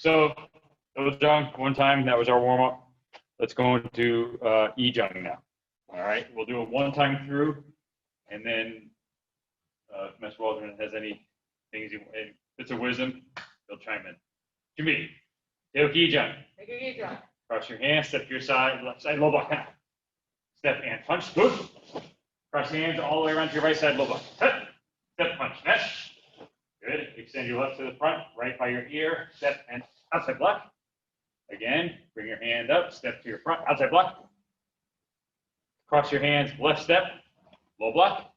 So that was Jung one time. That was our warm up. Let's go into Jung now. All right, we'll do it one time through, and then if Mr. Waldron has any things, bits of wisdom, he'll chime in. Jimmy, take Jung. Cross your hands, step to your side, left side, low block. Now. Step and punch. Good. Cross your hands all the way around to your right side, low block. Step, punch. Next. Good. Extend your left to the front, right by your ear. Step and outside block. Again, bring your hand up, step to your front, outside block. Cross your hands, left step, low block.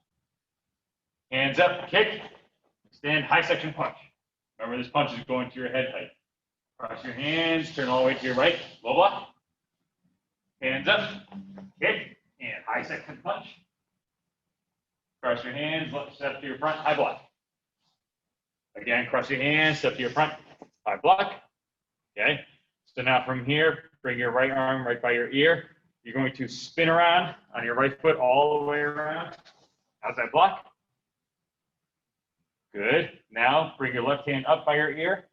Hands up, kick. Extend, high section punch. Remember, this punch is going to your head height. Cross your hands, turn all the way to your right, low block. Hands up, kick, and high section punch. Cross your hands, left step to your front, high block. Again, cross your hands, step to your front, high block. Okay, so now from here, bring your right arm right by your ear. You're going to spin around on your right foot all the way around, outside block. Good. Now bring your left hand up by your ear.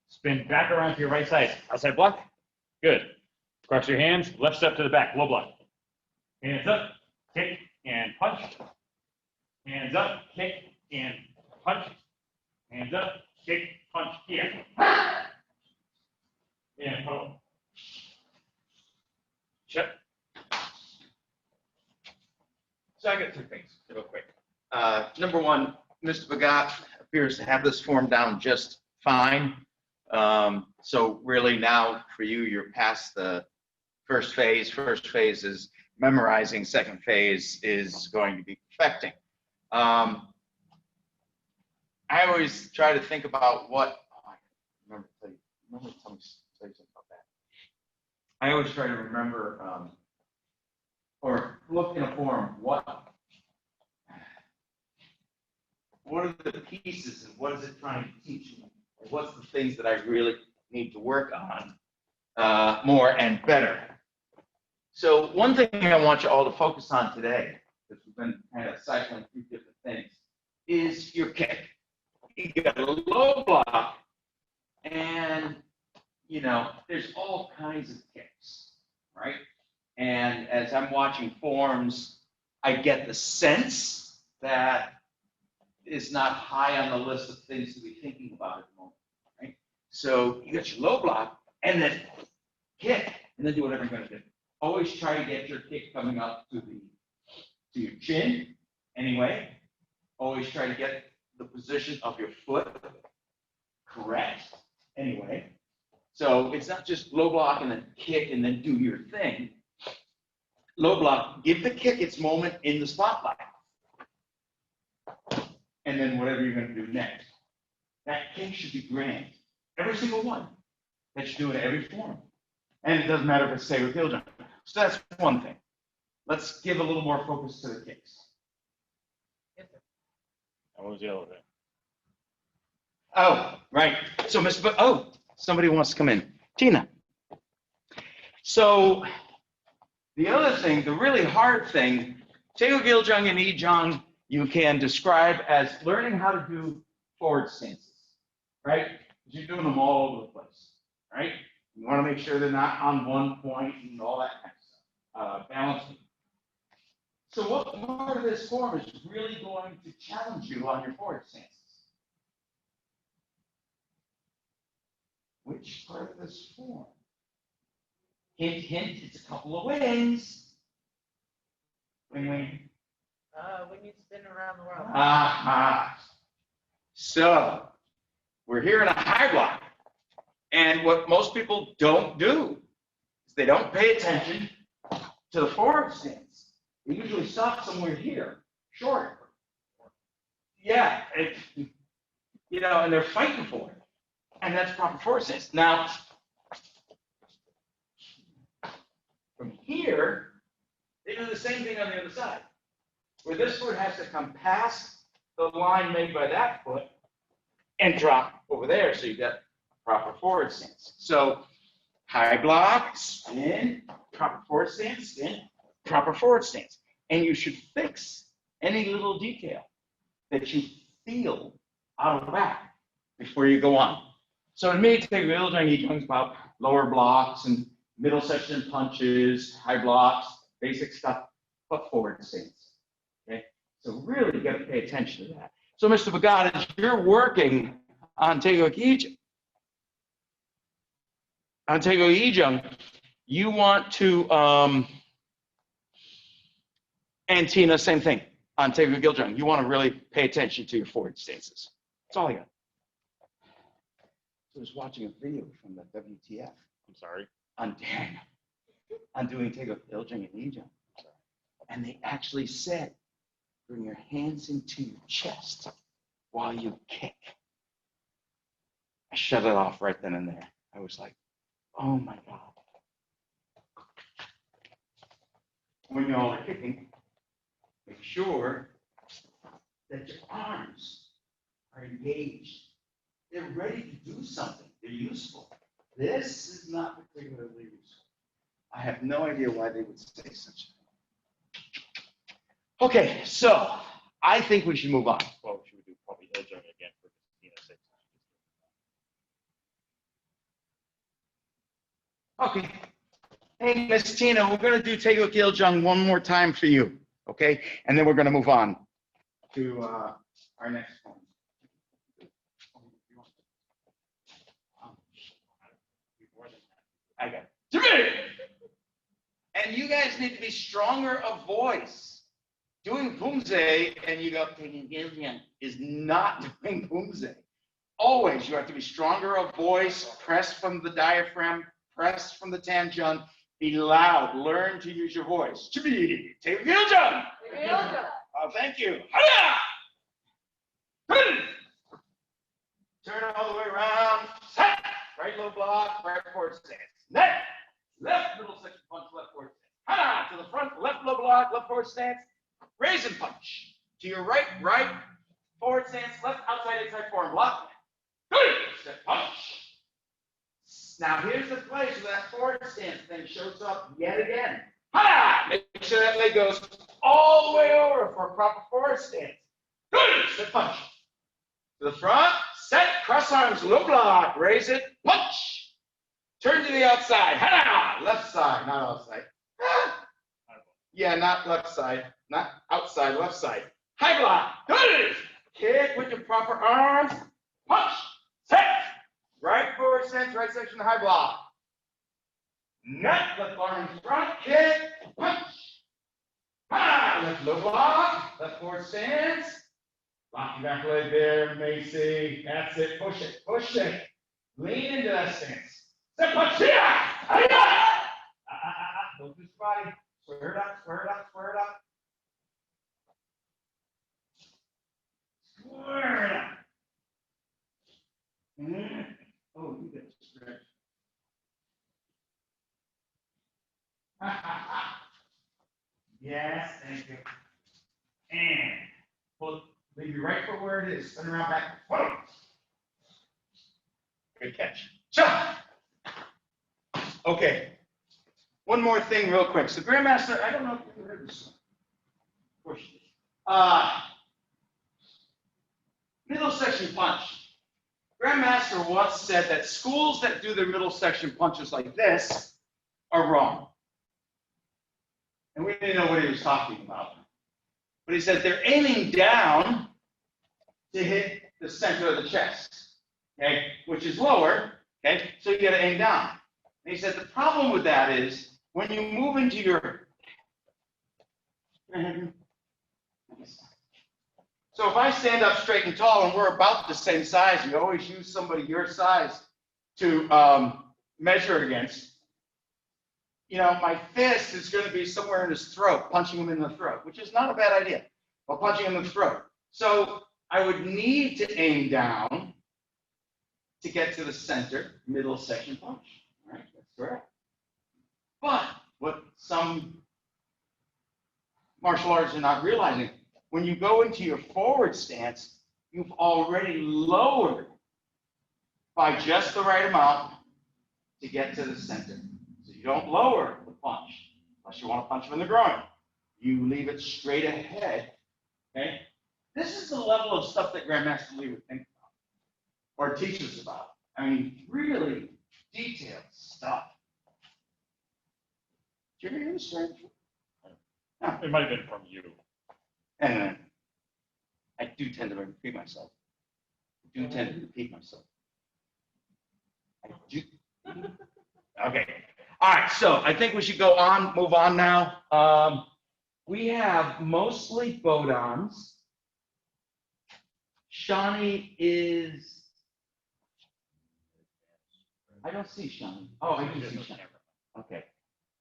Spin back around to your right side, outside block. Good. Cross your hands, left step to the back, low block. Hands up, kick, and punch. Hands up, kick, and punch. Hands up, kick, punch, here. And pull. Check. So I got two things real quick. Number one, Mr. Bagat appears to have this form down just fine. So really now for you, you're past the first phase. First phase is memorizing. Second phase is going to be perfecting. I always try to think about what, I remember tell you something about that. I always try to remember or look in a form, what are the pieces and what is it trying to teach me? What's the things that I really need to work on more and better? So one thing I want you all to focus on today, because we've been kind of cycling through different things, is your kick. You got a low block, and you know, there's all kinds of kicks, right? And as I'm watching forms, I get the sense that it's not high on the list of things to be thinking about at the moment, right? So you got your low block, and then kick, and then do whatever you're going to do. Always try to get your kick coming up to your chin, anyway. Always try to get the position of your foot correct, anyway. So it's not just low block and then kick and then do your thing. Low block, give the kick its moment in the spotlight. And then whatever you're going to do next. That kick should be grand. Every single one. That you do in every form. And it doesn't matter if it's say or heel jump. So that's one thing. Let's give a little more focus to the kicks. What was the other thing? Oh, right. So, somebody wants to come in. Tina. So, the other thing, the really hard thing, Tail Giljung and Ijung, you can describe as learning how to do forward stances, right? Because you're doing them all over the place, right? You want to make sure they're not on one point and all that kind of stuff. Balancing. So what part of this form is really going to challenge you on your forward stances? Which part of this form? Hint, hint, it's a couple of wings. Wing, wing. When you spin around the world. So, we're here in a high block. And what most people don't do is they don't pay attention to the forward stance. They usually stop somewhere here, short. Yeah, and they're fighting for it. And that's proper forward stance. Now, from here, they do the same thing on the other side, where this foot has to come past the line made by that foot and drop over there, so you get proper forward stance. So high block, spin, proper forward stance, spin, proper forward stance. And you should fix any little detail that you feel out of whack before you go on. So to me, take wheel jump, E jumps about lower blocks and middle section punches, high blocks, basic stuff, but forward stance. Okay, so really got to pay attention to that. So, Mr. Bhagat, as you're working on Tego E jump, you want to and Tina, same thing on Tego Giljung. You want to really pay attention to your forward stances. That's all I got. I was watching a video from the WTF. I'm sorry. On doing Tego Giljung and E jump. And they actually said, bring your hands into your chest while you kick. I shut it off right then and there. I was like, oh my God. When you all are kicking, make sure that your arms are engaged. They're ready to do something. They're useful. This is not particularly useful. I have no idea why they would say such a thing. Okay, so I think we should move on. Well, should we do probably Giljung again for Tina 6? Okay. Hey, Miss Tina, we're going to do Tego Giljung one more time for you, okay? And then we're going to move on to our next one. I got it. Jimmy! And you guys need to be stronger of voice. Doing Poomse and you go, Tego Giljung is not doing Poomse. Always, you have to be stronger of voice, press from the diaphragm, press from the tangent, be loud, learn to use your voice. Chibi, Tego Giljung. Oh, thank you. Turn all the way around. Set. Right low block, right forward stance. Net. Left middle section punch, left forward stance. To the front, left low block, left forward stance. Raise and punch. To your right, right forward stance, left outside, inside forearm block. Step punch. Now here's the place where that forward stance thing shows up yet again. Make sure that leg goes all the way over for a proper forward stance. Step punch. To the front, set, cross arms, low block, raise it, punch. Turn to the outside. Left side, not outside. Yeah, not left side, not outside, left side. High block. Kick with your proper arms. Punch. Set. Right forward stance, right section, high block. Net, left arm front, kick, punch. Left low block, left forward stance. Lock your back leg there, Macy. That's it. Push it. Push it. Lean into that stance. Step punch. Don't do spotty. Square it up, square it up, square it up. Square it up. Oh, you get stretch. Yes, thank you. And pull, leave your right foot where it is. Spin around back. Whoa. Good catch. Shot. Okay. One more thing real quick. So Grandmaster, I don't know if you've heard this one. Of course. Middle section punch. Grandmaster once said that schools that do their middle section punches like this are wrong. And we didn't know what he was talking about. But he said they're aiming down to hit the center of the chest, okay, which is lower, okay, so you got to aim down. And he said the problem with that is when you move into your, so if I stand up straight and tall and we're about the same size, you always use somebody your size to measure against. You know, my fist is going to be somewhere in his throat, punching him in the throat, which is not a bad idea, but punching him in the throat. So I would need to aim down to get to the center, middle section punch. All right, that's correct. But what some martial artists are not realizing, when you go into your forward stance, you've already lowered by just the right amount to get to the center. So you don't lower the punch unless you want to punch him in the groin. You leave it straight ahead. Okay? This is the level of stuff that Grandmaster Lee would think about or teach us about. I mean, really detailed stuff. Did you ever hear this story? No. It might have been from you. Anyway, I do tend to repeat myself. I do. Okay. All right. So I think we should move on now. We have mostly bodons. Shawnee is. I don't see Shawnee. Oh, I do see Shawnee. Okay.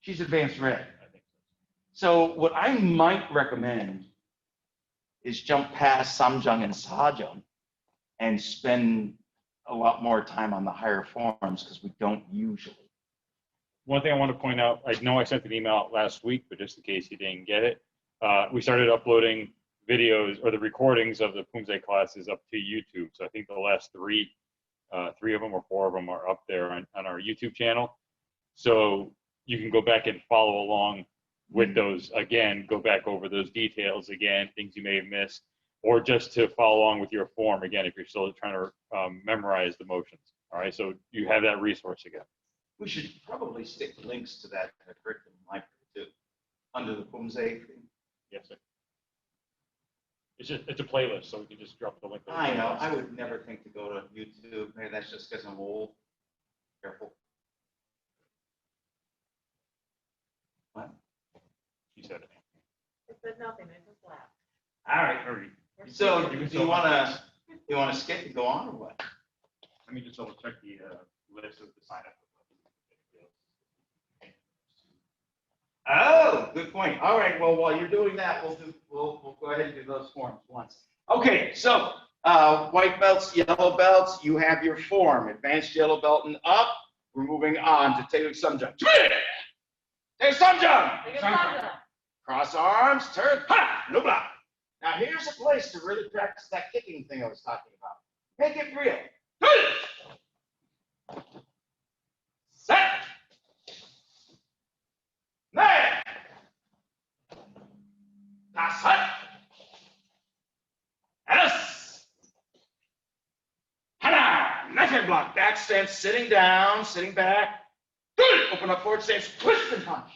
She's advanced red. So what I might recommend is jump past Samjung and Sajung and spend a lot more time on the higher forms because we don't usually. One thing I want to point out, I know I sent an email out last week, but just in case you didn't get it, we started uploading videos or the recordings of the Poomse classes up to YouTube. So I think the last three of them or four of them are up there on our YouTube channel. So you can go back and follow along with those again, go back over those details again, things you may have missed, or just to follow along with your form again if you're still trying to memorize the motions. All right, so you have that resource again. We should probably stick links to that in the curriculum library too, under the Poomse thing. Yes, sir. It's a playlist, so we can just drop the link. I know. I would never think to go to YouTube. Maybe that's just because I'm old. Careful. What? You said it. I said nothing, I just laughed. All right. So do you want to skip and go on or what? Let me just double check the list of the sign up. Oh, good point. All right. Well, while you're doing that, we'll go ahead and do those forms once. Okay. So white belts, yellow belts. You have your form. Advanced yellow belt and up. We're moving on to Taylor Samjung. Taylor Samjung. Cross arms. Turn. Ha! No block. Now here's a place to really practice that kicking thing I was talking about. Make it real. Set. Nine. Das hut. Alice. Hana. Knife block. Back stance. Sitting down. Sitting back. Good. Open up forward stance. Twist and punch.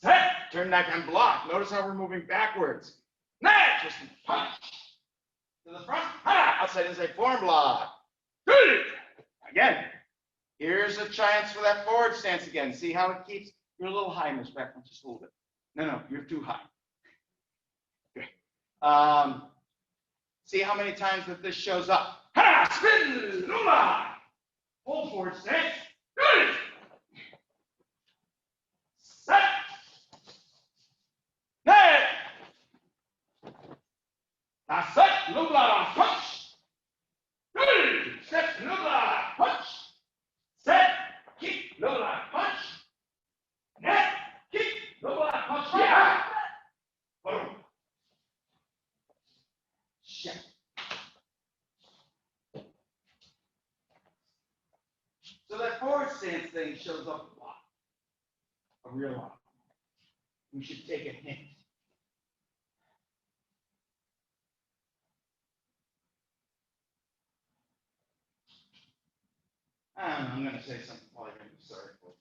Set. Turn knife and block. Notice how we're moving backwards. Knife. Twist and punch. To the front. Hana. Outside inside form block. Good. Again. Here's a chance for that forward stance again. See how it keeps. You're a little high in this back, just a little bit. No, you're too high. Okay. See how many times that this shows up. Ha! Spin! Luma! Full forward stance. Good! Set! Net! That's it! Luma! Punch! Good! Set! Luma! Punch! Set! Kick! Luma! Punch! Net, kick, no block, punch, yeah. Boom. Shit. So that forward stance thing shows up a lot. A real lot. We should take a hint. I'm going to say something probably going to be sorry for.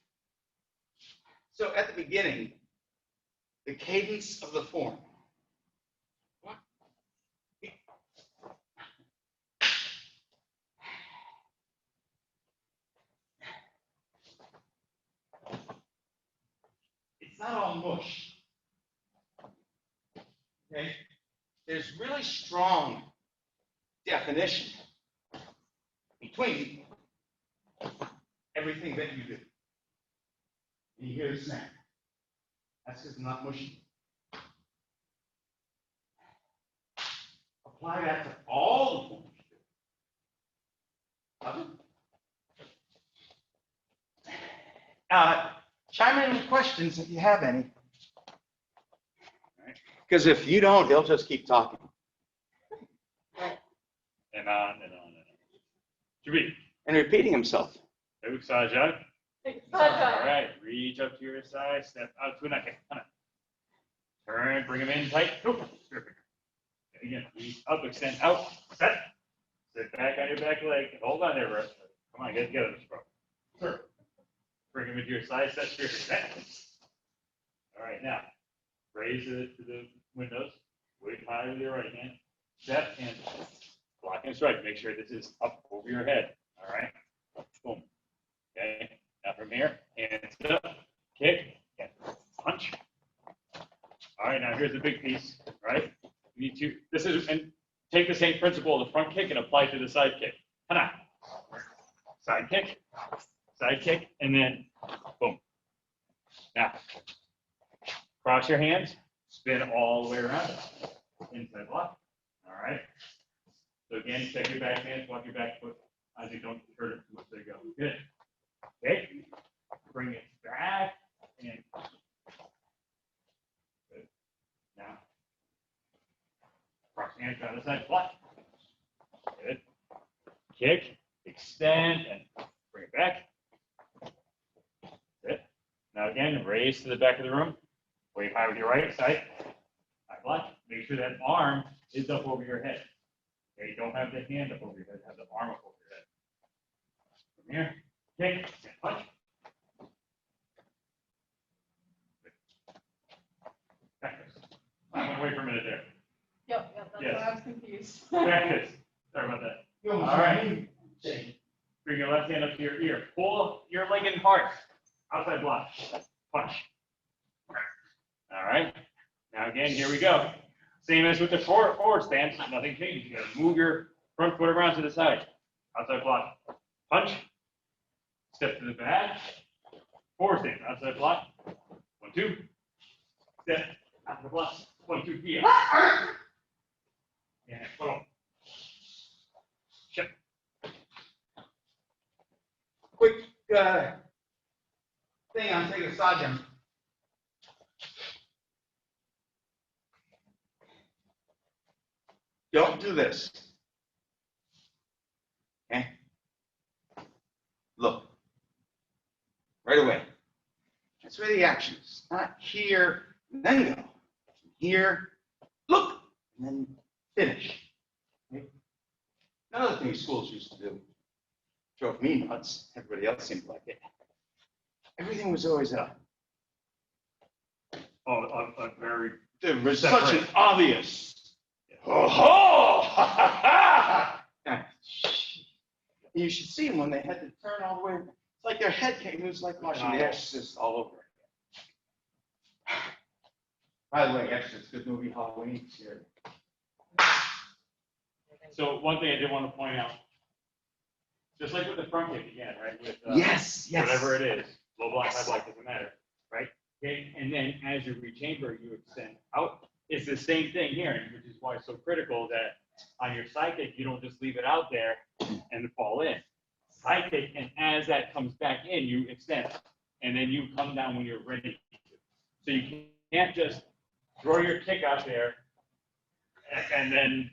So at the beginning, the cadence of the form. What? It's not all mush. Okay? There's really strong definition between everything that you do. And you hear the snap. That's because I'm not mushy. Apply that to all the forms you do. Chime in with questions if you have any. Because if you don't, he'll just keep talking. And on and on and on. Jubi. And repeating himself. Sajag. All right, reach up to your side, step out to an okay. Turn, bring them in tight. Again, reach up, extend out, set. Sit back on your back leg. Hold on there, bro. Come on, get together, Mr. Pro. Sir. Bring him into your side set straight set. All right, now raise it to the windows. Weight high with your right hand. Step and block and strike. Make sure this is up over your head. All right. Boom. Okay. Now from here, hands up, kick, and punch. All right. Now here's the big piece. Right. You need to. This is and take the same principle of the front kick and apply it to the side kick. Come on. Side kick, and then boom. Now cross your hands, spin all the way around. Inside block. All right. So again, check your back hands, walk your back foot. As you don't hurt it too much. There you go. Good. Okay. Bring it back and good. Now cross your hands down the side block. Good. Kick, extend, and bring it back. Good. Now again, raise to the back of the room. Weight high with your right side. High block. Make sure that arm is up over your head. Okay, you don't have the hand up over your head, have the arm up over your head. From here, kick, and punch. Practice. I went away for a minute there. Yep, that's Yes. why I was confused. Practice. Sorry about that. All right. Bring your left hand up to your ear. Pull your leg in hard. Outside block. Punch. All right. Now again, here we go. Same as with the forward stance. Nothing changes. You got to move your front foot around to the side. Outside block. Punch. Step to the back. Forward stance. Outside block. 1, 2. Step. Outside block. 1, 2, 3. And boom. Shut. Quick thing on taking a side jump. Don't do this. Okay? Look. Right away. That's where the action is. Not here, and then go. Here, look, and then finish. Okay? Another thing schools used to do. Drove me nuts. Everybody else seemed like it. Everything was always up. A very There was Separate. such an obvious. Oh, you should see them when they had to turn all the way. It's like their head came. It was like watching The Exorcist all over again. By the way, Exorcist, good movie, Halloween. Scary. So one thing I did want to point out, just like with the front kick again, right? With Yes. whatever it is, low block, high block, doesn't matter, right? Okay, and then as you rechamber, you extend out. It's the same thing here, which is why it's so critical that on your side kick, you don't just leave it out there and fall in. Side kick, and as that comes back in, you extend, and then you come down when you're ready to. So you can't just throw your kick out there and then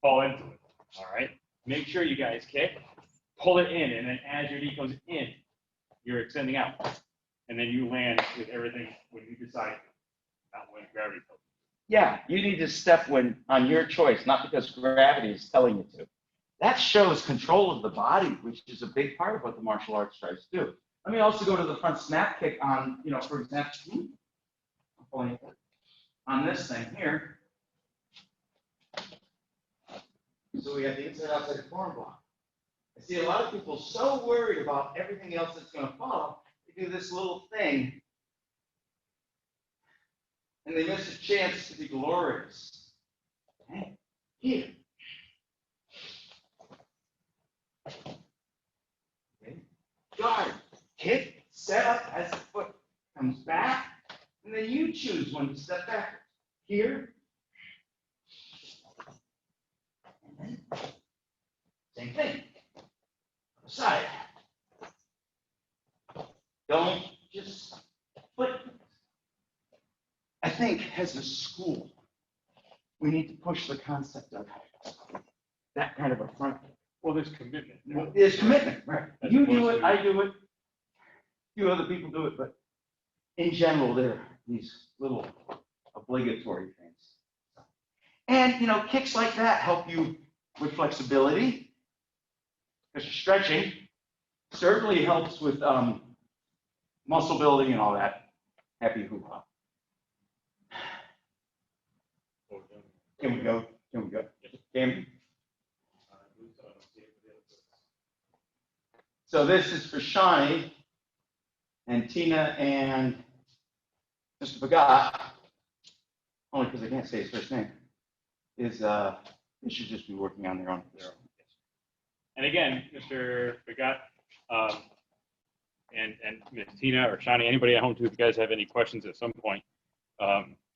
fall into it. All right. Make sure you guys kick, pull it in, and then as your knee comes in, you're extending out, and then you land with everything when you decide, not when gravity tells you. Yeah, you need to step when on your choice, not because gravity is telling you to. That shows control of the body, which is a big part of what the martial arts tries to do. Let me also go to the front snap kick on, for example, on this thing here. So we have the inside outside forearm block. I see a lot of people so worried about everything else that's going to follow, they do this little thing, and they miss a chance to be glorious. Okay. Here. Okay. Guard. Kick, set up as the foot comes back, and then you choose when to step back. Here. And then, same thing. Other side. Don't just flip. I think as a school, we need to push the concept of that kind of a front. Well, there's commitment. There's commitment, right? As You do opposed it, to- I do it, few other people do it, but in general, there are these little obligatory things. And, kicks like that help you with flexibility. because stretching certainly helps with muscle building and all that. Happy hoo-ha. Can we go? Can we go? Can So this is for Shawnee and Tina and Mr. Bagat, only because I can't say his first name, is they should just be working on their own. And again, Mr. Begat, and Ms. Tina or Shawnee, anybody at home too, if you guys have any questions at some point,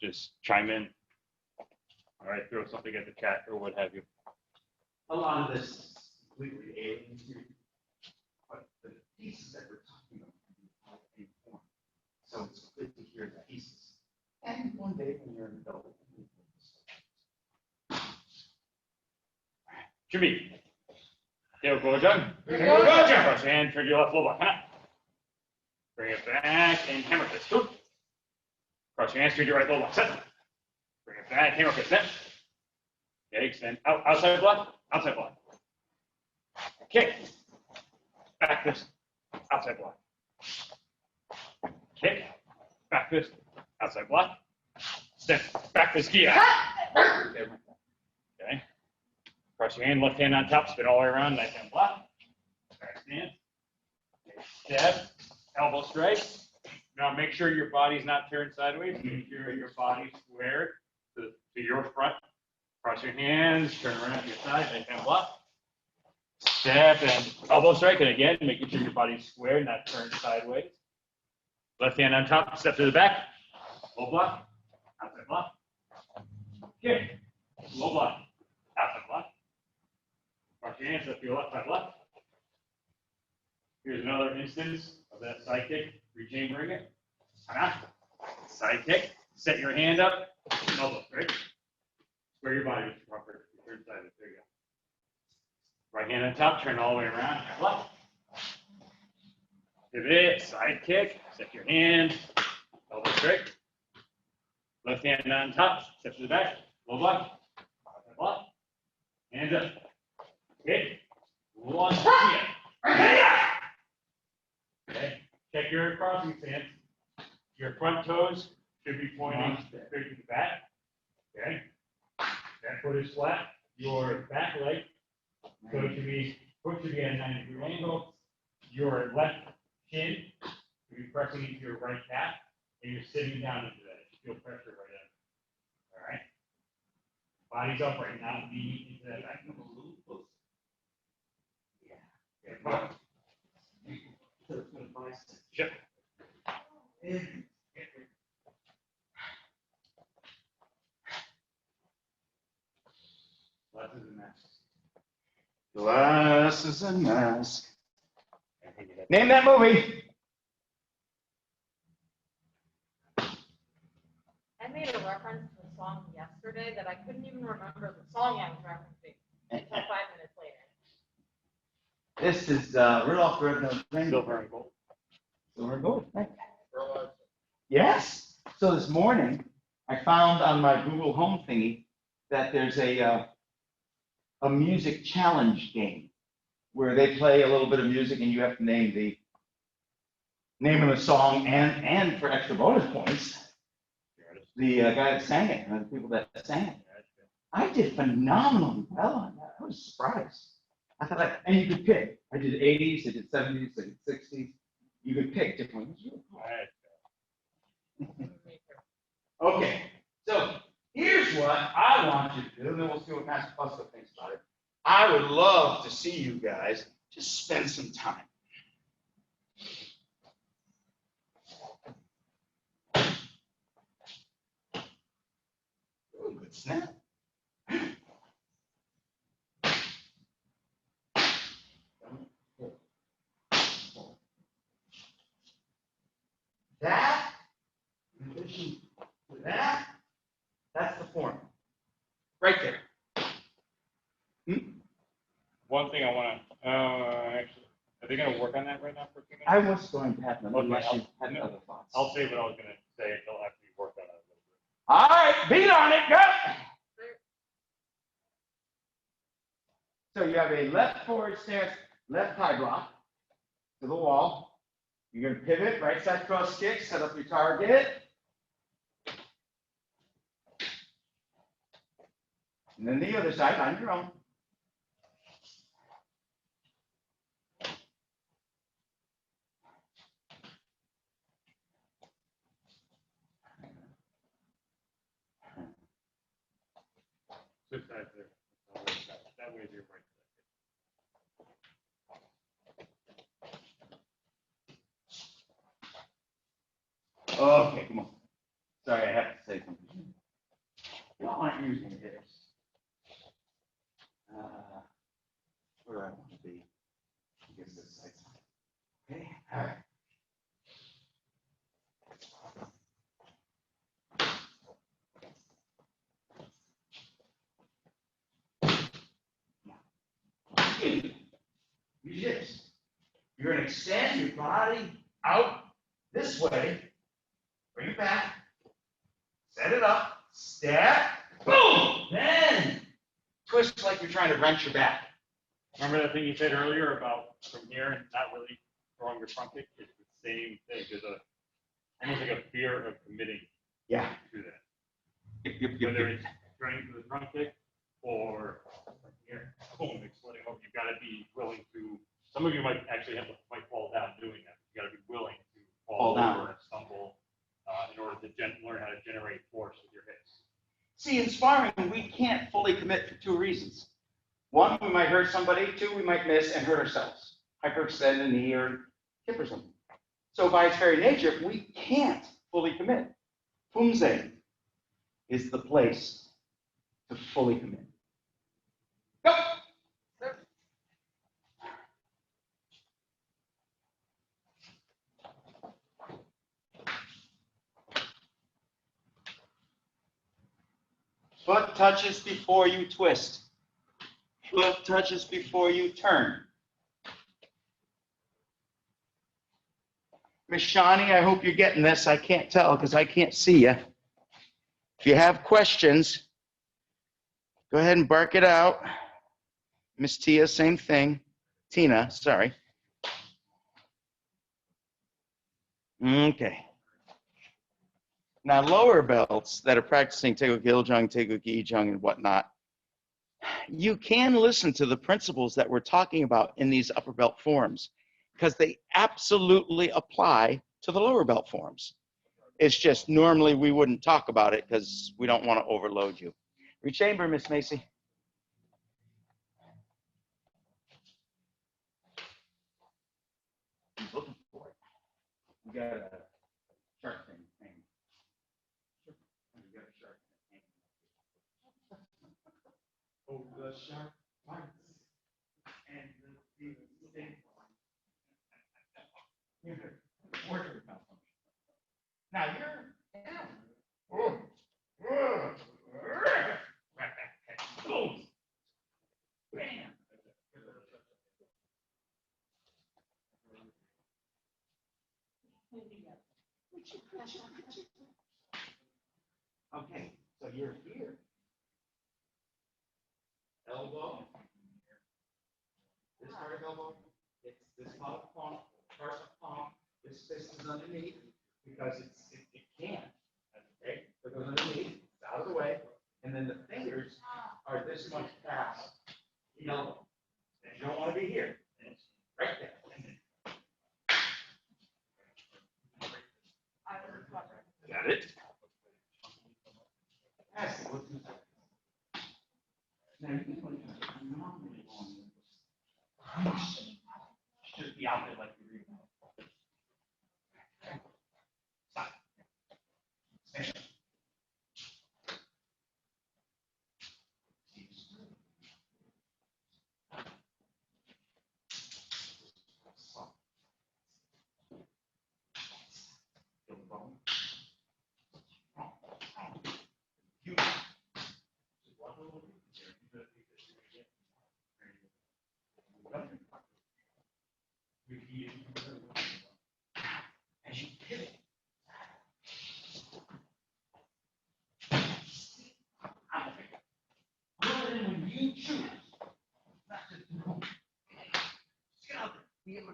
just chime in. All right, throw something at the chat or what have you. A lot of this is completely alien to you, but the pieces that we're talking about are informed. So it's good to hear the pieces. And one day when you're an adult, Jimmy. There go, John. There There we go. go, John. Cross your hand, turn your left low block. Come on. Bring it back and hammer fist. Go. Cross your hands, turn your right low block. Set. Bring it back, hammer fist. Set. Okay, extend. Outside block. Outside block. Kick. Back fist. Outside block. Kick. Back fist. Outside block. Step. Back fist. Key out. Okay. Cross your hand, left hand on top, spin all the way around, nice hand block. Back stand. Step, elbow straight. Now make sure your body's not turned sideways. Make sure your body's squared to your front. Cross your hands, turn around to your side, nice hand block. Step and elbow strike, and again, making sure your body's squared, not turned sideways. Left hand on top, step to the back. Low block, outside block. Kick, low block, outside block. Cross your hands up to your left side left. Here's another instance of that side kick. Reach in, bring it. Side kick. Set your hand up. Elbow straight. Square your body with your proper turn sideways. There you go. Right hand on top. Turn all the way around. Left. Pivot. Side kick. Set your hand. Elbow straight. Left hand on top. Step to the back. Low block. Outside block. Hands up. Hit. Launch. Okay. Check your crossing stance. Your front toes should be pointing straight to the back. Okay. That foot is flat. Your back leg foot should be at a 90-degree angle. Your left shin should be pressing into your right calf, and you're sitting down into that. You feel pressure right in. All right. Body's up right now. Knee into that back. Okay, come on. Sure. Glass is a mask. Name that movie. I made a reference to a song yesterday that I couldn't even remember the song I was referencing until 5 minutes later. This is Rudolph the Red-Nosed Reindeer. Silver and gold. Silver and gold. Right. Yes. So this morning, I found on my Google Home thingy that there's a music challenge game where they play a little bit of music and you have to name the name of the song and for extra bonus points, the guy that sang it and the people that sang it. I did phenomenally well on that. I was surprised. I thought, and you could pick. I did 80s, I did 70s, I did 60s. You could pick different ones. Okay, so here's what I want you to do, and then we'll see what Master Buster thinks about it. I would love to see you guys just spend some time. Ooh, good snap. That, in addition to that, that's the form. Right there. One thing I want to, actually, are they going to work on that right now for a few minutes? I was going to have them Okay, unless you I'll- had other thoughts. I'll say what I was going to say until after you work on it a little bit. All right, beat on it, go. So you have a left forward stance, left high block to the wall. You're going to pivot, right side cross kick, set up your target. And then the other side on your own. Switch sides there. That way you're right. Okay, come on. Sorry, I have to say something. Y'all aren't using your hips. Where do I want to be? I guess this side. Okay, all right. Use this. You're going to extend your body out this way. Bring it back. Set it up. Step. Boom. Then twist like you're trying to wrench your back. Remember that thing you said earlier about from here and not really throwing your front kick? It's the same thing. There's almost like a fear of committing Yeah. to that. Yep. Whether it's running to the front kick or from here, boom, exploding over. You've got to be willing to. Some of you might actually might fall down doing that. You got to be willing to fall down over and stumble in order to learn how to generate force with your hips. See, in sparring, we can't fully commit for two reasons. One, we might hurt somebody. Two, we might miss and hurt ourselves. Hyperextend the knee or hip or something. So by its very nature, we can't fully commit. Poomse is the place to fully commit. Go! Foot touches before you twist. Foot touches before you turn. Miss Shawnee, I hope you're getting this. I can't tell because I can't see you. If you have questions, go ahead and bark it out. Miss Tia, same thing. Tina, sorry. Okay. Now, lower belts that are practicing Taegeuk Iljung, Taegeuk Ijung, and whatnot, you can listen to the principles that we're talking about in these upper belt forms because they absolutely apply to the lower belt forms. It's just normally we wouldn't talk about it because we don't want to overload you. Rechamber, Miss Macy. He's looking for it. We got a shark thing. We got a shark thing. Oh, the shark bites. And the thing. Now you're down. Boom. Bam. Okay, so you're here. Elbow. This part of elbow. It's this part of palm. Part of palm. This fist is underneath because it can't. Okay, so it goes underneath. It's out of the way, and then the fingers are this much past the elbow. And you don't want to be here. It's right there. Got it? Yes. Now you can put it normally on. Should be out there like you read. Stop. Stand. As you pivot, when you choose not to do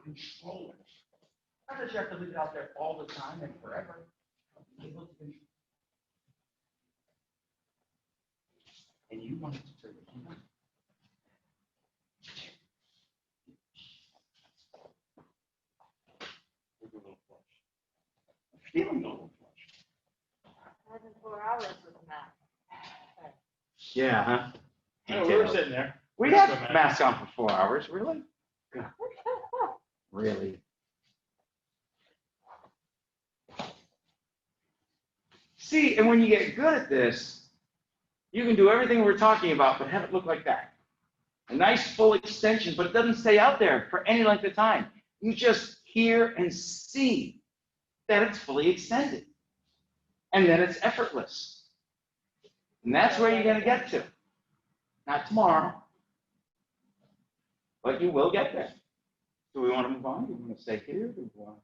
control it. Not that you have to leave it out there all the time and forever. Be able to control. And you want it to turn it on. Feeling a little flush. More than 4 hours with Matt. Yeah, huh? Yeah, we were sitting there. We had masks on for 4 hours, really? Really? See, and when you get good at this, you can do everything we're talking about, but have it look like that. A nice full extension, but it doesn't stay out there for any length of time. You just hear and see that it's fully extended. And then it's effortless. And that's where you're going to get to. Not tomorrow, but you will get there. Do we want to move on? Do we want to stay here? Do we want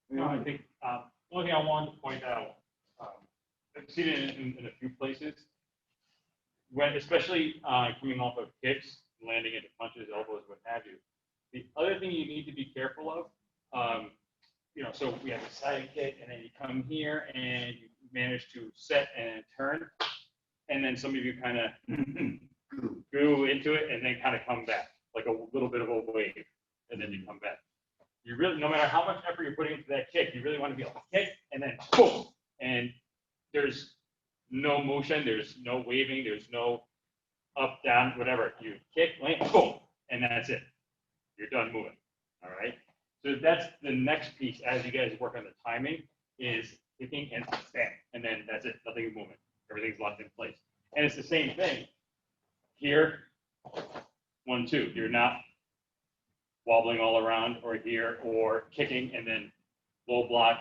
to... No, I think, one thing I wanted to point out, I've seen it in a few places, when, especially coming off of kicks, landing into punches, elbows, what have you. The other thing you need to be careful of, so we have a side kick, and then you come here and you manage to set and turn, and then some of you kind of go into it and then kind of come back, like a little bit of a wave, and then you come back. You really, no matter how much effort you're putting into that kick, you really want to be able to kick and then boom, and there's no motion, there's no waving, there's no up, down, whatever. You kick, land, boom, and that's it. You're done moving. All right. So that's the next piece as you guys work on the timing is kicking and stand, and then that's it. Nothing moving. Everything's locked in place. And it's the same thing here. 1, 2. You're not wobbling all around or here or kicking and then low block,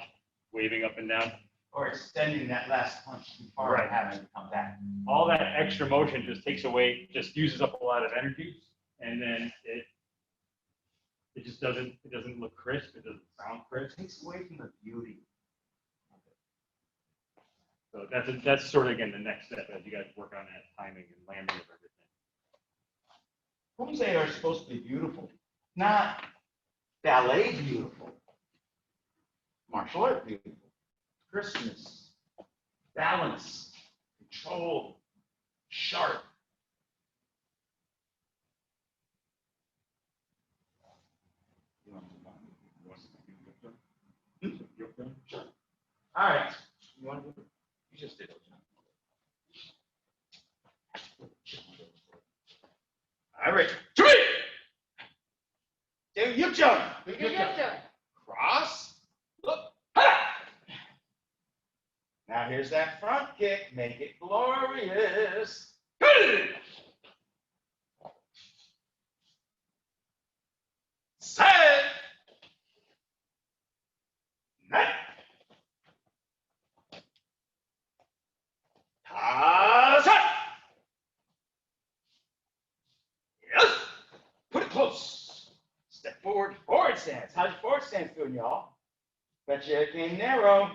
waving up and down. Or extending that last punch too far and having to come back. All that extra motion just takes away, just uses up a lot of energy, and then it just doesn't look crisp. It doesn't sound crisp. It takes away from the beauty. So that's sort of again the next step as you guys work on that timing and landing of everything. Poomse are supposed to be beautiful, not ballet beautiful. Martial art beautiful. Crispness, balance, control, sharp. Sure. All right. You want to do it? You just did it. All right. To me. Do you jump? Cross. Look. Ha! Now here's that front kick. Make it glorious. Set. Net. Toss it. Yes. Put it close. Step forward. Forward stance. How's your forward stance doing, y'all? Bet you it came narrow.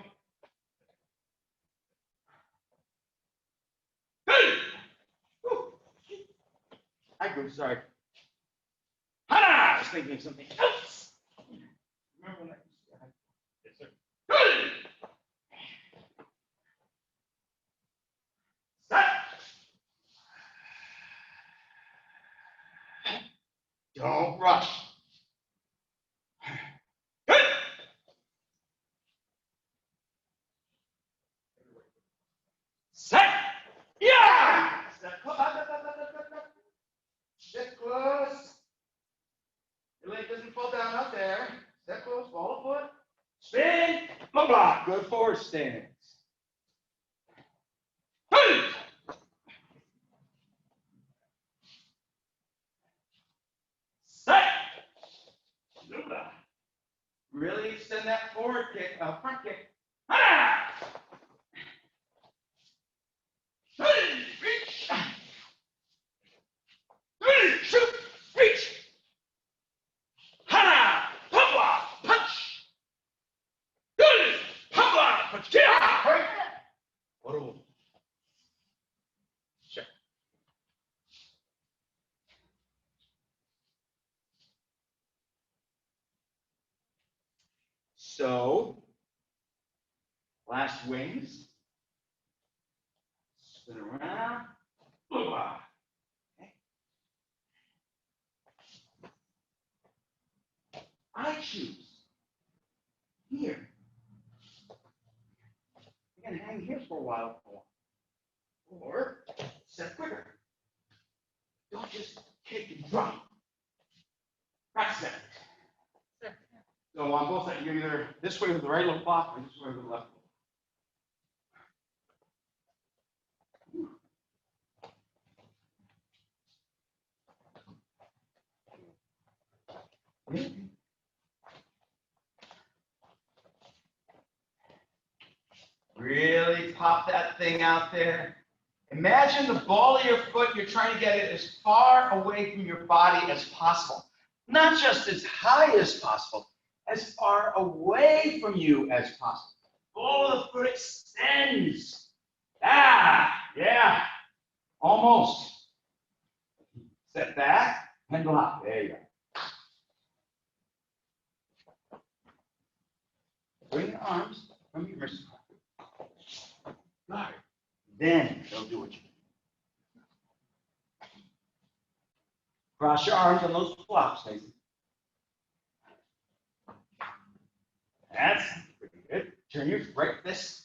I grew sorry. Hana! I was thinking of something else. Remember when that used to happen? Yes, sir. Set. Don't rush. Set. Yeah! Step close. Step close. Your leg doesn't fall down out there. Step close. Follow foot. Spin. Blah, blah. Good forward stance. Set. Really extend that forward kick, front kick. Ha! Reach. Shoot. Reach. Hana. Pumba. Punch. Good. Pumba. Punch. Yeah. What? Sure. So, flash wings. Spin around. Okay. I choose here. You're gonna hang here for a while, or step quicker. Don't just kick and drop. Practice that. So on both sides, you're either this way with the right little block or this way with the left. Really pop that thing out there. Imagine the ball of your foot, you're trying to get it as far away from your body as possible. Not just as high as possible, as far away from you as possible. Ball of the foot extends. Ah, yeah, almost. Step back and block. There you go. Bring your arms from your wrist. Got it. Then they'll do what you do. Cross your arms on those flops, Mason. That's pretty good. Turn your right fist.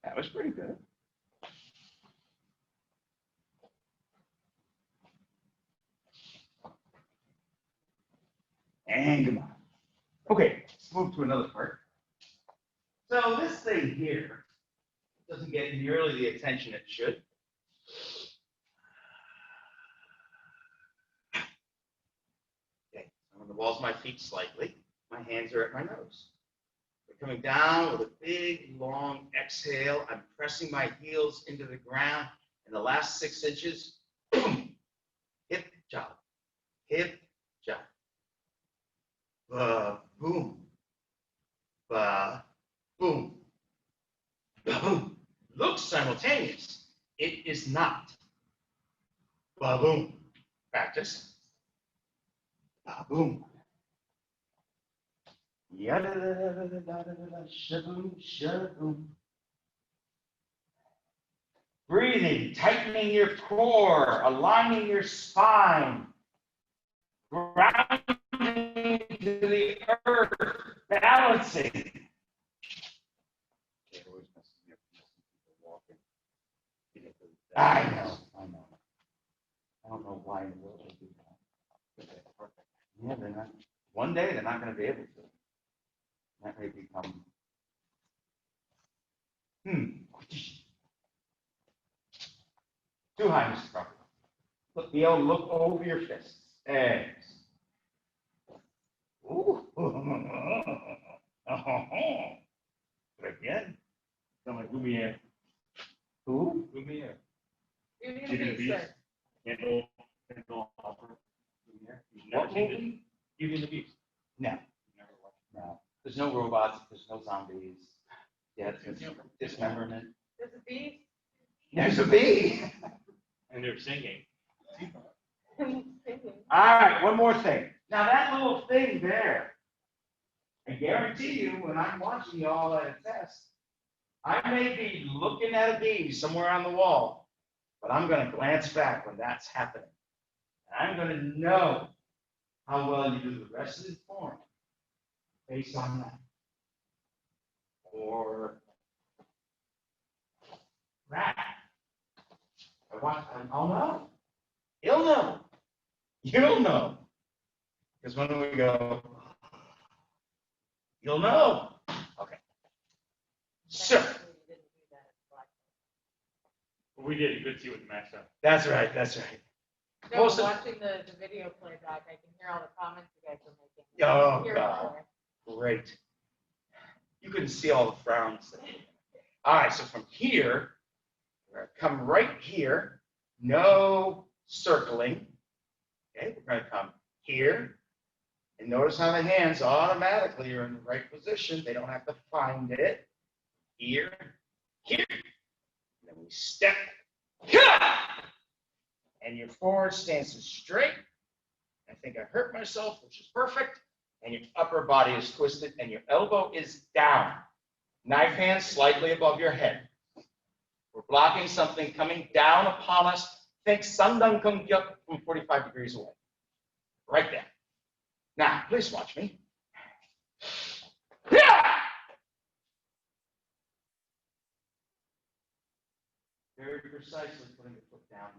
That was pretty good. And come on. Okay, let's move to another part. So this thing here doesn't get nearly the attention it should. Okay, I'm going to balls my feet slightly. My hands are at my nose. We're coming down with a big, long exhale. I'm pressing my heels into the ground. And the last 6 inches, boom, hip jog, hip jog. Boom, boom, boom. Looks simultaneous. It is not. Boom. Practice. Boom. Shaboom, shaboom. Breathing, tightening your core, aligning your spine, grounding to the earth, balancing. I know. I don't know why in the world they do that. Yeah, they're not. One day they're not going to be able to. That may become. Too high, Mr. Crawford. Look, be able to look over your fists. Eggs. Ooh. But again, Sound like Lumiere. who? Lumiere. Beauty and the Beast. Kendall Hopper. Lumiere. You've never What seen movie? it? Beauty and the Beast. No. Never watched No. There's no robots. There's no zombies. Yeah, it's dismemberment. There's a beast. There's a bee. it. And they're singing. All right, one more thing. Now that little thing there, I guarantee you, when I'm watching you all at a test, I may be looking at a bee somewhere on the wall, but I'm going to glance back when that's happening. And I'm going to know how well you do the rest of the form based on that. Or rat. I'll know. He'll know. You'll know. Because when we go, you'll know. Okay. So, We did, you could see what the match up. That's right, that's right. No, Most of- watching the video playback, I can hear all the comments you guys are making. Oh, Hear God. it. Great. You couldn't see all the frowns. All right, so from here, we're gonna come right here, no circling. Okay, we're gonna come here, and notice how the hands automatically are in the right position. They don't have to find it. Here, here. And then we step, and your forward stance is straight. I think I hurt myself, which is perfect. And your upper body is twisted, and your elbow is down. Knife hand slightly above your head. We're blocking something coming down upon us. Think Sundang Kung Gyuk from 45 degrees away. Right there. Now, please watch me. Very precisely putting the foot down.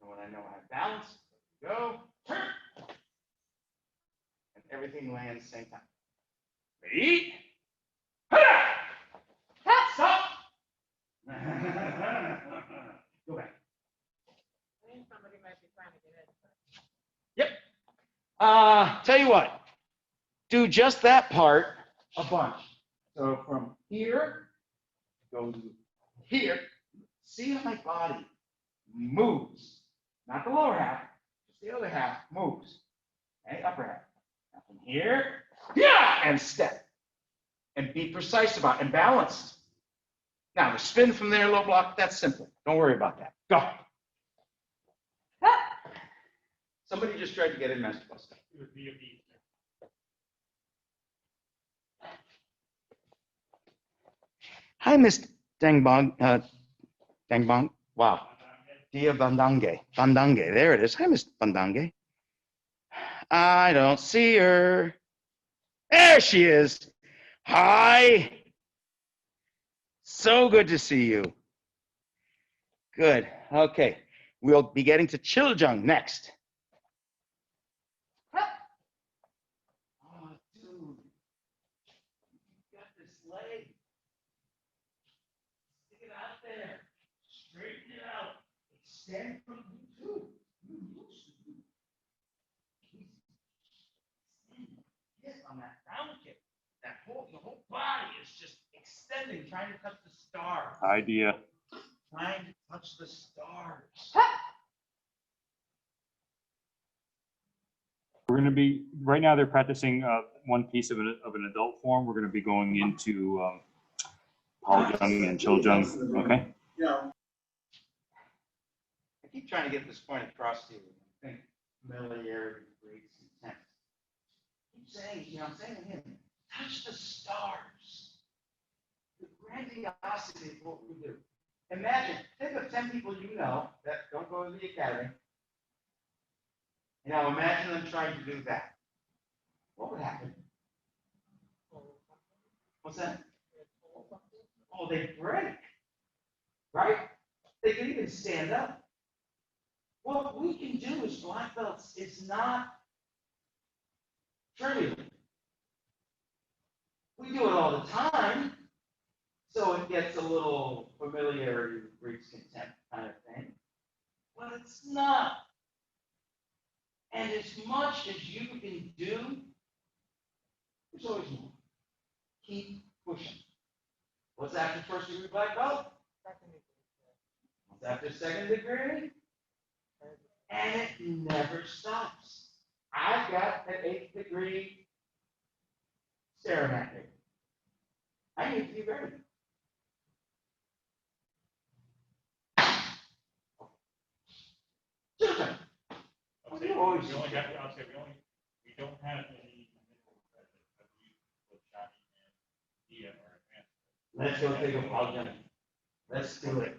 And when I know I have balance, go, turn. And everything lands same time. Ready? Stop. Go back. I think somebody might be trying to get in. Yep. Tell you what. Do just that part a bunch. So from here, go to here. See how my body moves. Not the lower half, just the other half moves. Okay, upper half. Now from here, yeah, and step. And be precise about it and balanced. Now the spin from there, low block, that's simple. Don't worry about that. Go. Somebody just tried to get in Master Plus. It would be a beat. Hi, Miss Dangbong. Dangbong. Wow. Dia Bandange. Bandange. There it is. Hi, Miss Bandange. I don't see her. There she is. Hi. So good to see you. Good. Okay. We'll be getting to Chiljung next. Oh, dude. You got this leg. Stick it out there. Straighten it out. Extend from you too. Yes, on that round kick. The whole body is just extending, trying to touch the stars. Idea. Trying to touch the stars. We're going to be, right now they're practicing one piece of an adult form. We're going to be going into Poljung and Chiljung, okay? I keep trying to get this point across to you. I think familiarity breeds contempt. Keep saying, I'm saying to him, touch the stars. The grandiosity of what we do. Imagine, think of 10 people you know that don't go to the academy. And now imagine them trying to do that. What would happen? What's that? Oh, they break. Right? They can even stand up. What we can do as black belts is not trivial. We do it all the time, so it gets a little familiarity breeds contempt kind of thing. But it's not. And as much as you can do, there's always more. Keep pushing. What's after first degree black belt? What's after second degree? And it never stops. I've got an 8th degree staring at me. I need to be ready. Children. I'll say, we only have, I'll say, we don't have any Let's go take a Poljung. Let's do it.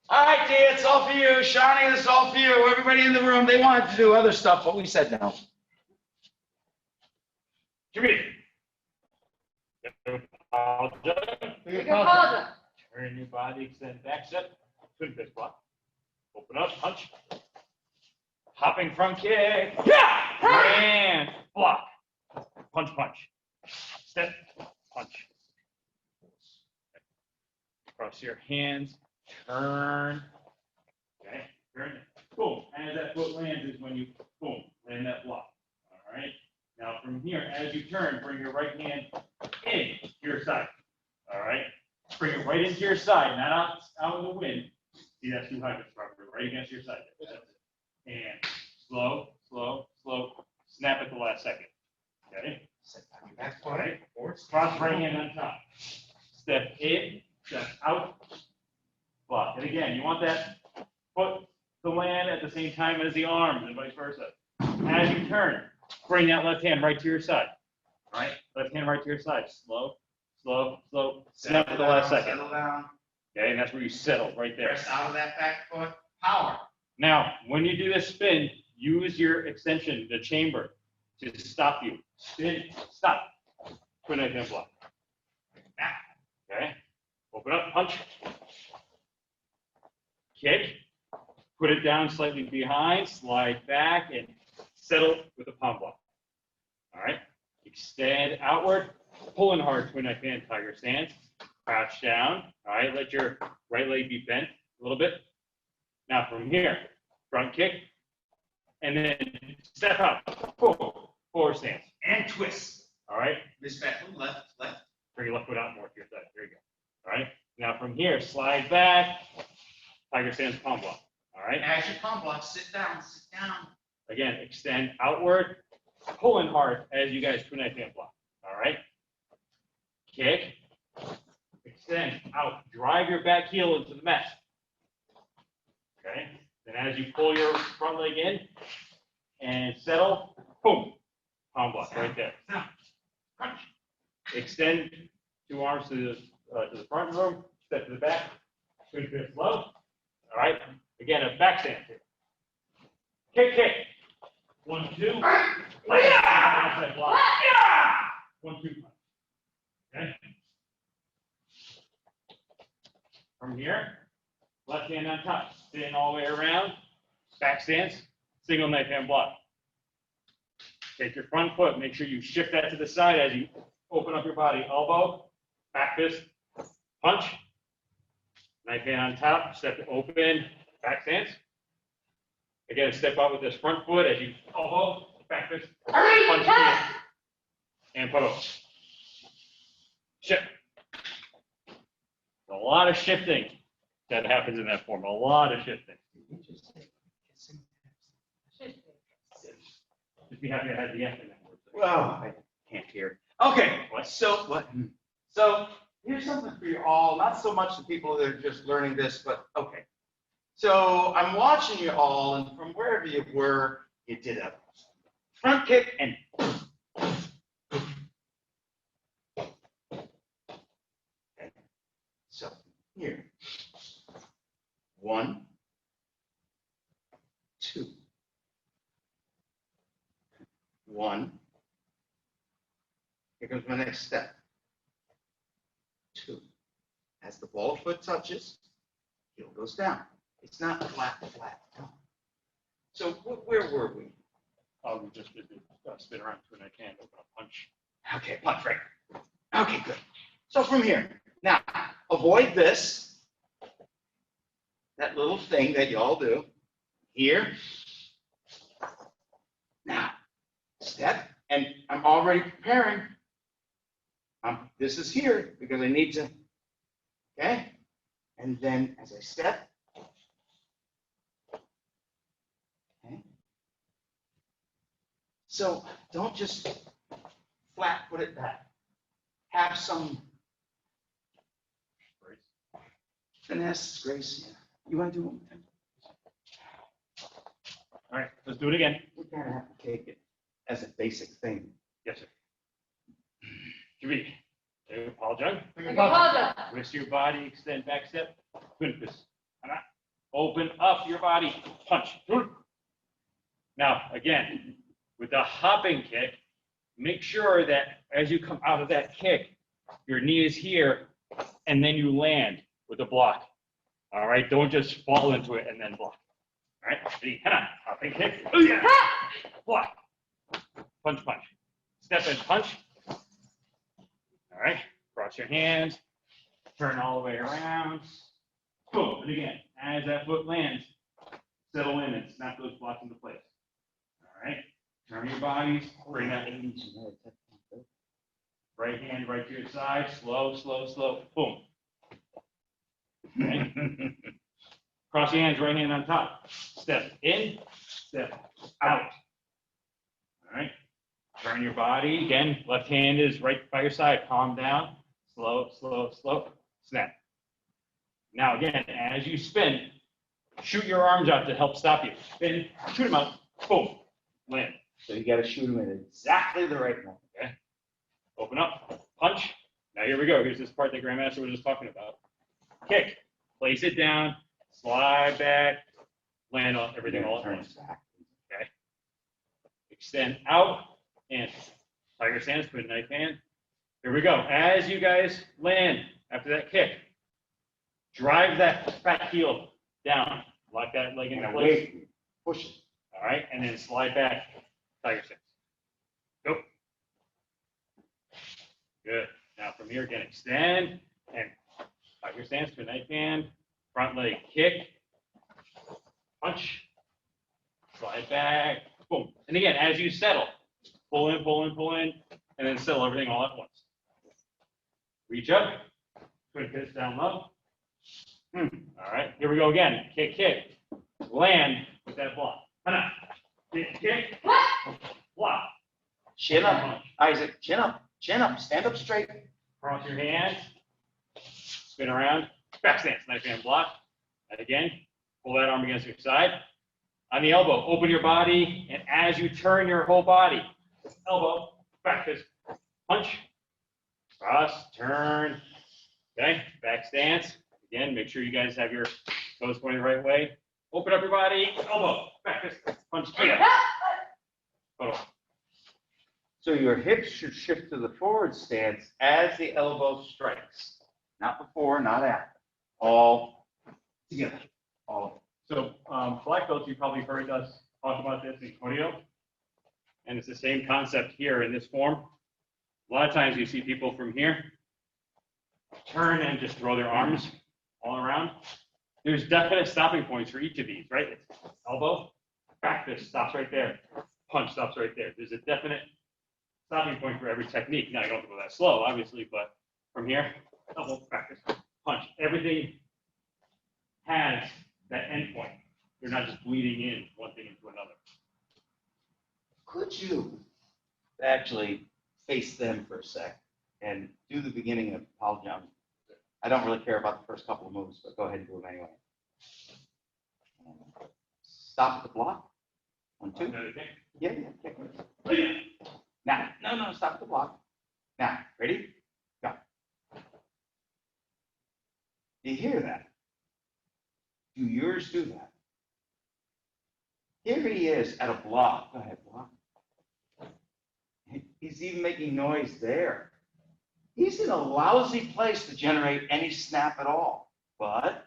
All right, Tia, it's all for you. Shawnee, this is all for you. Everybody in the room, they wanted to do other stuff, but we said no. Jimmy. Turn your body, extend back step, swing fist block. Open up, punch. Hopping front kick. Yeah! And block. Punch, punch. Step, punch. Cross your hands, turn, okay, turn, boom, and as that foot lands is when you, boom, land that block, all right? Now from here, as you turn, bring your right hand in to your side, all right? Bring it right into your side, not out of the wind. See, that's too high, Mr. Robert, right against your side. That's it. And slow, slow, slow, snap at the last second, okay? All right, cross right hand on top. Step in, step out, block. And again, you want that foot to land at the same time as the arms and vice versa. As you turn, bring that left hand right to your side. All right, left hand right to your side. Slow, slow, slow. Snap at the last second. Settle down. Okay, and that's where you settle right there. Press out of that back foot. Power. Now, when you do this spin, use your extension, the chamber, to stop you. Spin, stop. Twin knife hand block. Okay, open up, punch. Kick. Put it down slightly behind, slide back, and settle with a palm block. All right, extend outward, pulling hard, twin knife hand, tiger stance. Crouch down. All right, let your right leg be bent a little bit. Now from here, front kick, and then step out, boom, forward stance. And twist. All right, Respectful, left. bring your left foot out more to your side. There you go. All right, now from here, slide back, tiger stance, palm block. All right, As your palm block, sit down. again, extend outward, pulling hard as you guys twin knife hand block. All right, kick, extend out, drive your back heel into the mat. Okay, then as you pull your front leg in and settle, boom, palm block right there. Crunch. Extend two arms to the front room, step to the back, twin fist low. All right, again, a back stance here. Kick. 1, 2. Outside block. 1, 2. Okay. From here, left hand on top, spin all the way around, back stance, single knife hand block. Take your front foot, make sure you shift that to the side as you open up your body, elbow, back fist, punch, knife hand on top, step open, back stance. Again, step out with this front foot as you elbow, back fist, punch, and pose. Shift. A lot of shifting that happens in that form, a lot of shifting. Just be happy I had the F in that word. Well, I can't hear. Okay, so what? So here's something for you all, not so much the people that are just learning this, but okay. So I'm watching you all, and from wherever you were, you did a front kick and okay. So here. 1, 2. 1. Here comes my next step. 2. As the ball foot touches, heel goes down. It's not flat. No. So where were we? Oh, we just did the spin around twin knife hand, open up, punch. Okay, punch right. Okay, good. So from here, now avoid this, that little thing that you all do. Here. Now, step, and I'm already preparing. This is here because I need to, okay? And then as I step, okay? So don't just flat put it back. Have some finesse, grace. Yeah. You want to do one more time? All right, let's do it again. We kind of have to take it as a basic thing. Yes, sir. 3, 2, apologize. Twist your body, extend back step, twin fist. Open up your body, punch. Now, again, with the hopping kick, make sure that as you come out of that kick, your knee is here, and then you land with a block. All right, don't just fall into it and then block. All right, ready, hopping kick, block, punch, punch, step and punch. All right, cross your hands, turn all the way around, Boom. And again, as that foot lands, settle in and snap those blocks into place. All right. Turn your bodies. Bring that right hand right to your side. Slow, slow, slow. Boom. Okay. Cross your hands, right hand on top. Step in, step out. All right. Turn your body. Again, left hand is right by your side. Palm down. Slow, slow, slow. Snap. Now, again, as you spin, shoot your arms out to help stop you. Spin, shoot them out. Boom. Land. So you got to shoot them at exactly the right moment. Okay. Open up. Punch. Now, here we go. Here's this part that Grandmaster was just talking about. Kick. Place it down. Slide back. Land on everything all at once. Okay. Extend out. And tiger stance, put a knife hand. Here we go. As you guys land after that kick, drive that back heel down. Lock that leg into place. Push it. All right. And then slide back. Tiger stance. Go. Good. Now from here, again, extend and tiger stance to a knife hand. Front leg kick. Punch. Slide back. Boom. And again, as you settle, pull in, pull in, pull in, and then settle everything all at once. Reach up. Twin fist down low. All right. Here we go again. Kick, kick. Land with that block. Hana. Kick, kick. Block. Chin up, Isaac. Chin up. Chin up. Stand up straight. Cross your hands. Spin around. Back stance. Knife hand block. And again, pull that arm against your side. On the elbow, open your body, and as you turn your whole body, elbow, back fist, punch, cross, turn. Okay, back stance. Again, make sure you guys have your toes pointing the right way. Open up your body, elbow, back fist, punch, kia. So your hips should shift to the forward stance as the elbow strikes. Not before, not after. All together. All. So black belts, you probably heard us talk about this in cardio. And it's the same concept here in this form. A lot of times you see people from here turn and just throw their arms all around. There's definite stopping points for each of these, right? It's elbow, back fist stops right there. Punch stops right there. There's a definite stopping point for every technique. Now, you don't have to go that slow, obviously, but from here, elbow, back fist, punch. Everything has that end point. You're not just bleeding in one thing into another. Could you actually face them for a sec and do the beginning of Paul Jump? I don't really care about the first couple of moves, but go ahead and do them anyway. Stop at the block. 1, 2. Yeah, yeah. Okay. Now, no, stop at the block. Now, ready? Go. You hear that? Do yours do that? Here he is at a block. Go ahead, block. He's even making noise there. He's in a lousy place to generate any snap at all. But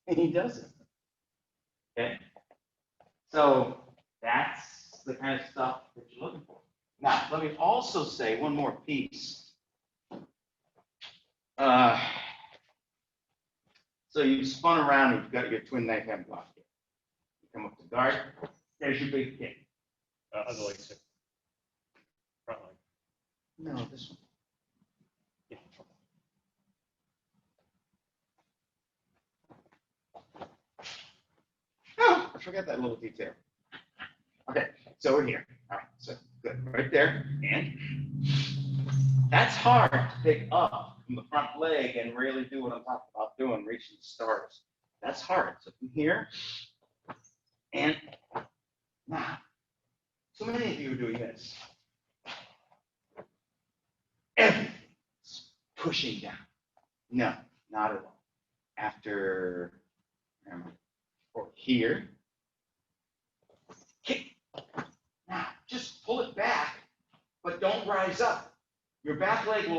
he doesn't. Okay? So that's the kind of stuff that you're looking for. Now, let me also say one more piece. So you spun around and you've got your twin knife hand block here. You come up to guard. There's your big kick. Other leg, sir. Front leg. No, this one. Yeah. Oh, I forgot that little detail. Okay, so we're here. All right, so good. Right there. And that's hard to pick up from the front leg and really do what I'm talking about doing, reaching the stars. That's hard. So from here, and now, so many of you are doing this. Everything's pushing down. No, not at all. After, or here, kick. Now, just pull it back, but don't rise up. Your back leg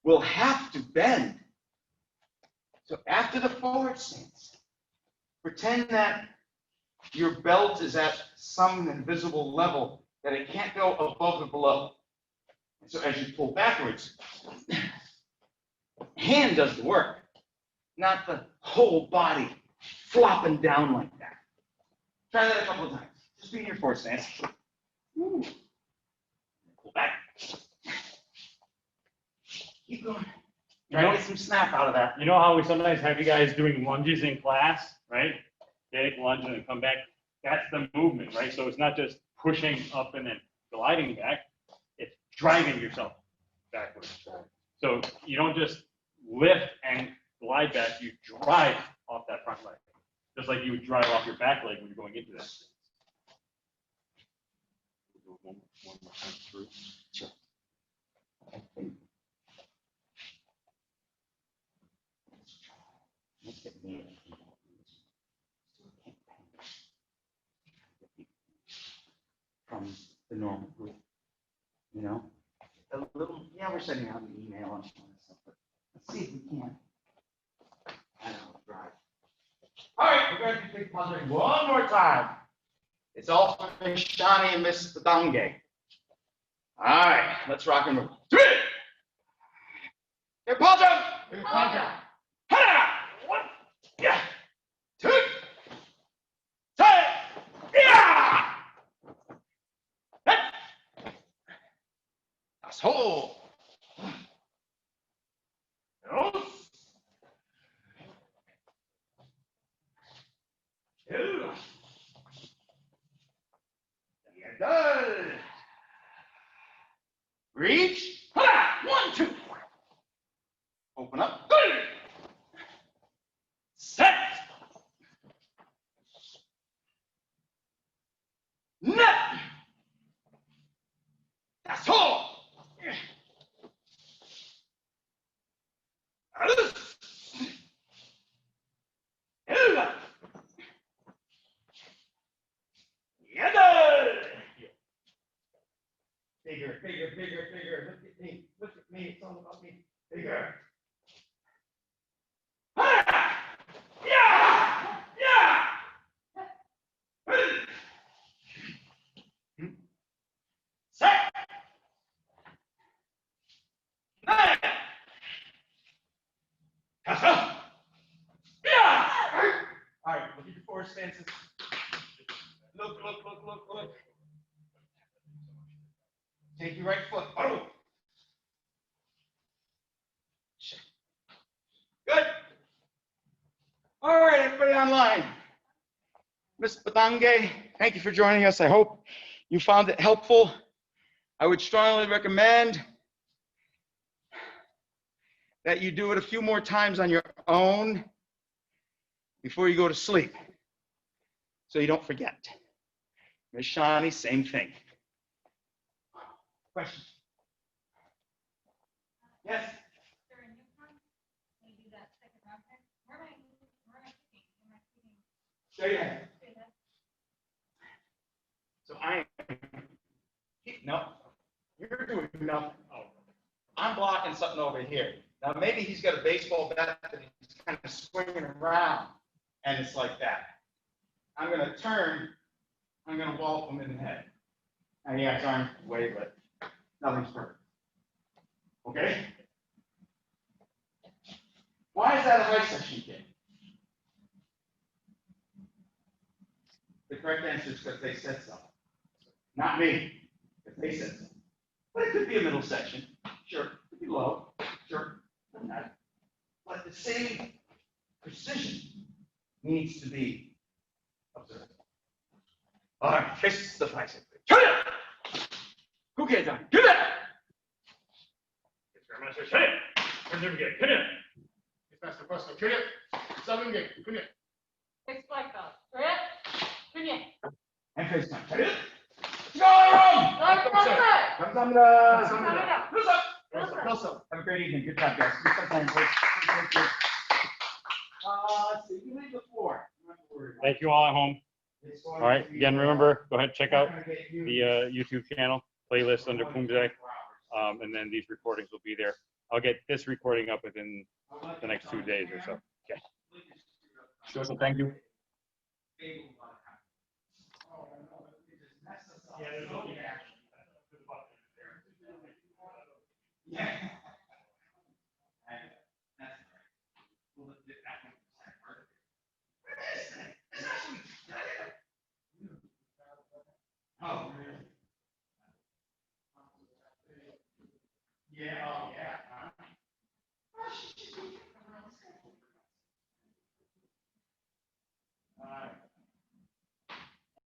will have to bend. So after the forward stance, pretend that your belt is at some invisible level that it can't go above or below. And so as you pull backwards, hand does the work, not the whole body flopping down like that. Try that a couple of times. Just be in your forward stance. Ooh. Pull back. Keep going. Try to get some snap out of that. You know how we sometimes have you guys doing lunges in class, right? Take lunge and then come back. That's the movement, right? So it's not just pushing up and then gliding back. It's driving yourself backwards. So you don't just lift and glide back. You drive off that front leg, just like you would drive off your back leg when you're going into that. One more time through. Sure. Let's get me from the normal group, you know? A little, yeah, we're sending out an email and all that stuff, but let's see if we can. I know, drive. All right, we're going to do big puzzling one more time. It's all for Miss Shani and Miss Badange. All right, let's rock and roll. 3! Here, puzzle! Here, puzzle! Ha! 1, yeah, 2, 3, yeah! That's whole. Nose. 2. Good. Reach. 1, 2. Open up. Good. Set. Net. That's all. Bigger, bigger, bigger, bigger. Look at me. Look at me. It's all about me. Bigger. Yeah! Yeah! Set. 9. Pass up. Yeah! All right, look at your forward stances. Look. Take your right foot. Oh. Good. All right, everybody online. Ms. Badange, thank you for joining us. I hope you found it helpful. I would strongly recommend that you do it a few more times on your own before you go to sleep, so you don't forget. Ms. Shani, same thing. Questions? Yes? During this one, when you do that second round thing, where am I kicking? Am I kicking? Straight ahead. Straight ahead? So I am, no, you're doing nothing. I'm blocking something over here. Now maybe he's got a baseball bat that he's kind of swinging around, and it's like that. I'm going to turn, I'm going to wallop him in the head. And yeah, it's arm way, but nothing's perfect. Okay? Why is that a high section kick? The correct answer is because they said so. Not me, because they said so. But it could be a middle section. Sure. It could be low. Sure. Doesn't matter. But the same precision needs to be observed. All right, fists the bicep. Turn it! Who gets on? Get it! Turn it. Turn it. Master Pastor, turn it. Seven game. Turn it. Fixed black belt. Straight. Turn it. And face down. Turn it. Go on! Kamsamida. Close up. Have a great evening. Good job, guys. Good time, folks. Let's see. You leave the floor. Thank you all at home. All right. Again, remember, go ahead, check out the YouTube channel, playlist under Poomse, and then these recordings will be there. I'll get this recording up within the next 2 days or so. Okay. Sure. So thank you. Yeah. Oh. Yeah, oh, yeah.